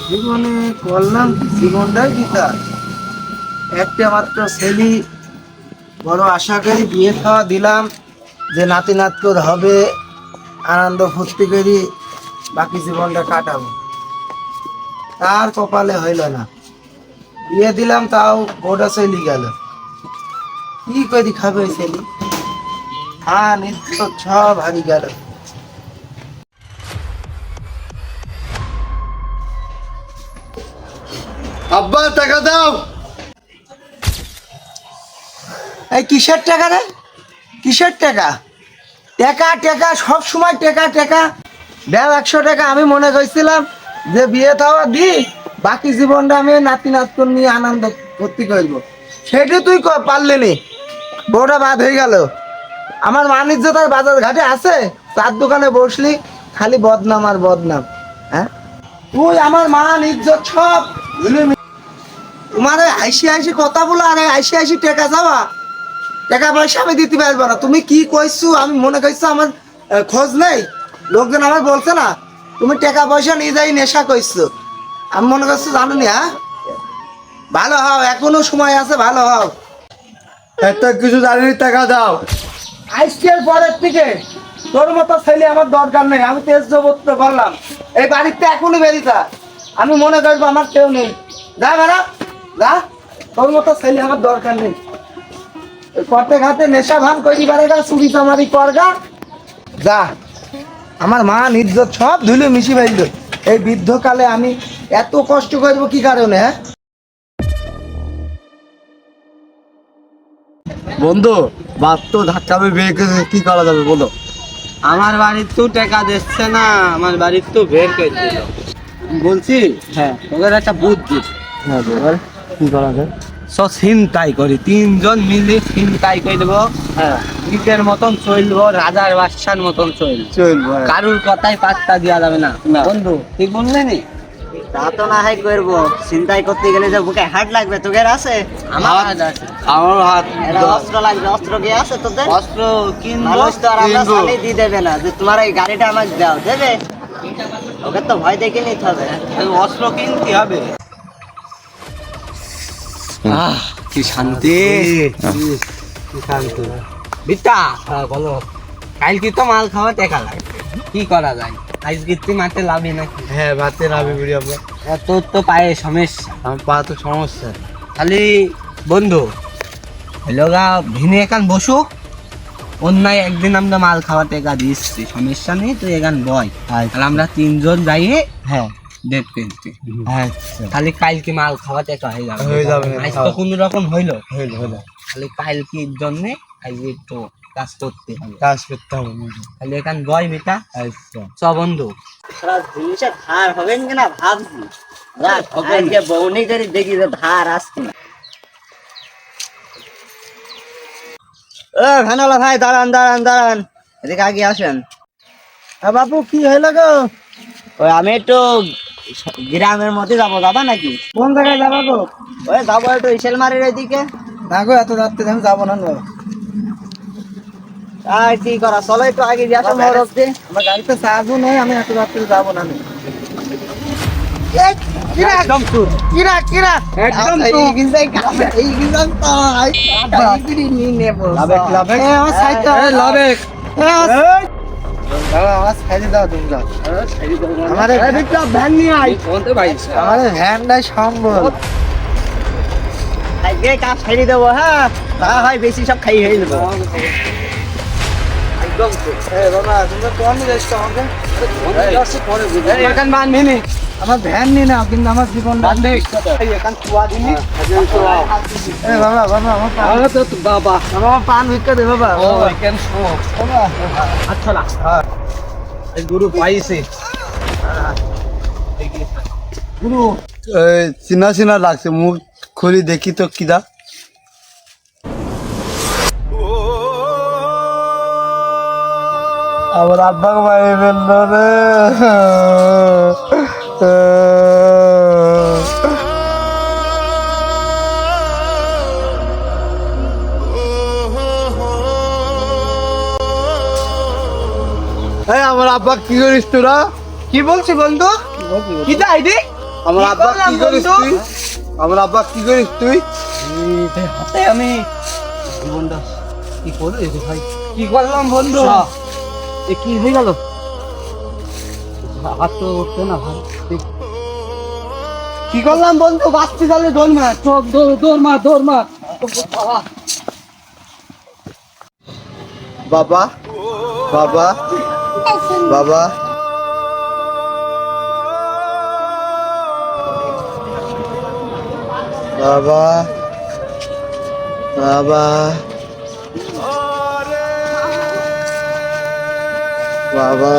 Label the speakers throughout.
Speaker 1: জীবনে করলাম জীবনটাই গীতা একটা মাত্র ছেলে বড় আশা করি বিয়ে খাওয়া দিলাম যে নাতি নাতকর হবে আনন্দ ফুর্তি করি বাকি জীবনটা কাটাবো তার কপালে হইল না বিয়ে দিলাম তাও বড় ছেলে গেল কি করি খাবে ওই ছেলে নিত্য সব হারিয়ে গেল
Speaker 2: আব্বা টাকা দাও।
Speaker 1: এই কিসের টাকা রে কিসের টাকা টাকা টাকা সব সময় টাকা টাকা দেও 100 টাকা আমি মনে করছিলাম যে বিয়ে থাওয়া দি বাকি জীবনটা আমি নাতি নাতকর নিয়ে আনন্দ ভর্তি করবো সেটা তুই পারলি নি বউটা বাদ হয়ে গেল আমার বাণিজ্য তার বাজার ঘাটে আছে তার দোকানে বসলি খালি বদনাম আর বদনাম হ্যাঁ তুই আমার মান ইজ্জত সব তোমার আইসি আইসি কথা বলো আরে আইসি আইসি টাকা যাওয়া টাকা পয়সা আমি দিতে পারবো না তুমি কি কইছো আমি মনে করছো আমার খোঁজ নেই লোকজন আমার বলছে না তুমি টাকা পয়সা নিয়ে যাই নেশা করছো আমি মনে করছো জানো নি হ্যাঁ ভালো হও এখনো সময় আছে ভালো হও
Speaker 2: এত কিছু জানি টাকা দাও।
Speaker 1: আজকের পরের থেকে তোর মতো ছেলে আমার দরকার নেই আমি তেজ জবত্ব করলাম এই বাড়িতে এখনই বেরিতা আমি মনে করবো আমার কেউ নেই যা বেড়া যা তোর মতো ছেলে আমার দরকার নেই করতে ঘাতে নেশা ভান করি বেড়েগা চুরি চামারি করগা যা আমার মা ইজ্জত সব ধুলে মিশি ফেলল এই বৃদ্ধকালে আমি এত কষ্ট করবো কি কারণে হ্যাঁ
Speaker 2: বন্ধু বাপ তো ধাক্কা বিয়ে করে কি করা যাবে বলো।
Speaker 3: আমার বাড়ির তো টাকা দিচ্ছে না আমার বাড়ির তো বের করে দিল বলছি হ্যাঁ ওদের একটা বুদ্ধি
Speaker 2: হ্যাঁ এবার কি করা যায়
Speaker 3: সব ছিনতাই করি তিনজন মিলে ছিনতাই করে দেবো
Speaker 2: হ্যাঁ
Speaker 3: নিজের মতন চলবো রাজার বাদশার মতন চলবো
Speaker 2: চলবো
Speaker 3: কারুর কথাই পাত্তা দেওয়া যাবে না
Speaker 2: না।
Speaker 3: বন্ধু তুই বললে নি
Speaker 4: তা তো না হয় করবো চিন্তাই করতে গেলে যে বুকে হাট লাগবে তোদের আছে
Speaker 3: আমার হাত আছে
Speaker 2: আমার হাত
Speaker 4: একটা অস্ত্র লাগবে অস্ত্র কি আছে তোদের
Speaker 3: অস্ত্র কিনবো
Speaker 4: মানুষ তো আর আমরা
Speaker 2: কিনবো।
Speaker 4: সালি দিয়ে দেবে না যে তোমার এই গাড়িটা আমাকে দাও দেবে ওকে তো ভয় দেখে নিতে হবে
Speaker 3: অস্ত্র কিনতে হবে কি শান্তি কি শান্তি বিটা বলো কাল কি তো মাল খাওয়া টাকা লাগবে কি করা যায় আজকে তুই মাঠে লাভি নাকি
Speaker 2: হ্যাঁ ভাতে রাবি বুড়ি আমরা
Speaker 3: তোর তো পায়ে সমস্যা
Speaker 2: আমার পা তো সমস্যা
Speaker 3: খালি বন্ধু লোগা ভিনে এখান বসুক অন্যায় একদিন আমরা মাল খাওয়া টাকা দিচ্ছি সমস্যা নেই তুই এখান বয় আর আমরা তিনজন যাইয়ে
Speaker 2: হ্যাঁ
Speaker 3: ডেট কিনতে
Speaker 2: আচ্ছা
Speaker 3: খালি কালকে মাল খাওয়া টাকা হয়ে যাবে
Speaker 2: হয়ে যাবে
Speaker 3: আজ তো কোনো রকম হইলো
Speaker 2: হইলো হইলো
Speaker 3: খালি কালকের জন্যে আজকে একটু কাজ করতে হবে
Speaker 2: কাজ করতে হবে
Speaker 3: খালি এখান বয় বেটা
Speaker 2: আচ্ছা
Speaker 3: চ বন্ধু
Speaker 4: সারা জিনিসের ধার হবেন কিনা ভাবছি আজকে বউনি করে দেখি যে ধার আসছে না ও ভানালা ভাই দাঁড়ান দাঁড়ান দাঁড়ান এদিকে আগে আসেন
Speaker 1: বাপু কি হইলো গো
Speaker 4: ওই আমি একটু গ্রামের মধ্যে যাবো যাবা নাকি
Speaker 1: কোন জায়গায় যাবা গো
Speaker 4: ওই যাবো একটু ইসেলমারির ওইদিকে
Speaker 1: না গো এত রাত্রে আমি যাবো না গো
Speaker 4: আর কি করা চলো একটু আগে দিয়ে আসো মোর অব্দি
Speaker 1: আমার গাড়িতে চার্জও নেই আমি এত রাত্রে যাবো না
Speaker 3: একদম তুই
Speaker 1: কিরা কিরা
Speaker 3: একদম
Speaker 1: এই
Speaker 3: তুই
Speaker 1: গিজাই এই গিজান তো এইগুলি নিয়ে নেবো
Speaker 2: লাভেক
Speaker 1: আমার সাইডটা
Speaker 3: লাভেক
Speaker 1: আমার সাইডে দাও তুমি যাও আমার
Speaker 3: একটা ভ্যান নিয়ে আই বলতে ভাই
Speaker 1: আমার ভ্যানটাই সম্ভব
Speaker 4: আজকে কাজ ছেড়ে দেবো হ্যাঁ তা হয় বেশি সব খাই হয়ে যাবো
Speaker 3: একদম
Speaker 1: বাবা তুমি কোন যাচ্ছো আমাকে
Speaker 3: এখান বান নিনি
Speaker 1: আমার ভ্যান নিয়ে নাও কিন্তু আমার জীবন
Speaker 3: বান দে এখান কুয়া দিনি
Speaker 1: বাবা বাবা আমার পান
Speaker 3: আরে তো বাবা
Speaker 1: আমার পান ভিক্ষা দে বাবা
Speaker 3: ও কেন শো আচ্ছা না এই গুরু পাইছে
Speaker 1: গুরু
Speaker 2: চিনা চিনা লাগছে মুখ খুলি দেখি তো কিদা আমার আব্বাকে মারি ফেললো রে আব্বা কি করিস তোরা?
Speaker 1: কি বলছি বন্ধু? কি যাই রে?
Speaker 2: আমার
Speaker 1: কি
Speaker 2: আব্বা
Speaker 1: করলাম
Speaker 2: কি করিস
Speaker 1: বন্ধু?
Speaker 2: তুই? আমার আব্বা কি করিস তুই?
Speaker 3: হাতে আমি জীবনটা কি করলি রে ভাই?
Speaker 1: কি করলাম বন্ধু?
Speaker 3: এ কি হয়ে গেল? হাত তো উঠছে না ভাই।
Speaker 1: কি করলাম বন্ধু? বাঁচতে গেলে দোল মার।
Speaker 3: দৌড় মার।
Speaker 2: বাবা বাবা বাবা বাবা বাবা বাবা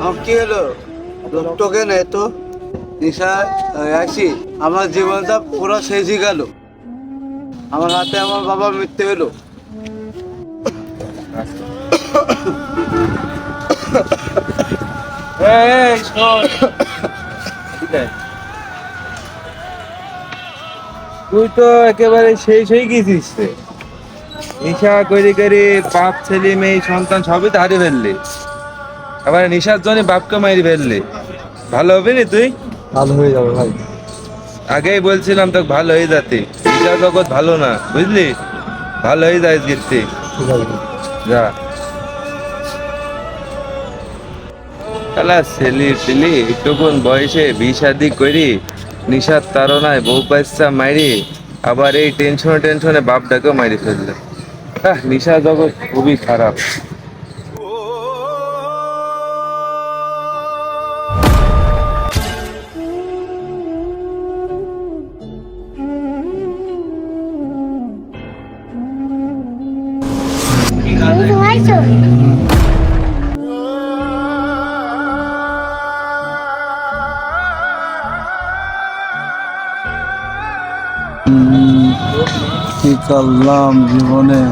Speaker 2: আমার কি হলো? লোকটোকে নেই তো নিশা আসি আমার জীবনটা পুরো শেষ হয়ে গেল। আমার হাতে আমার বাবার মৃত্যু হলো।
Speaker 5: তুই তো একেবারে শেষ হয়ে গেছিস রে। নেশা করে করে বাপ ছেলে মেয়ে সন্তান সবই তো হারিয়ে ফেললি, আবার নেশার জন্য বাপকে মারি ফেললি। ভালো হবে নি তুই?
Speaker 2: ভালো হয়ে যাবে ভাই।
Speaker 5: আগেই বলছিলাম তোকে ভালো হয়ে যাতে। নেশা জগৎ ভালো না, বুঝলি? ভালো হয়ে যায় গিরতে।
Speaker 2: ঠিক আছে।
Speaker 5: যা শালা ছেলে পেলে একটুকুন বয়সে বিয়ে-শাদী করি, নিশার তাড়নায় বউ বাচ্চা মারি, আবার এই টেনশনে বাপটাকেও মারি ফেললো। নিশা জগৎ খুবই খারাপ।
Speaker 2: কি করলাম জীবনে?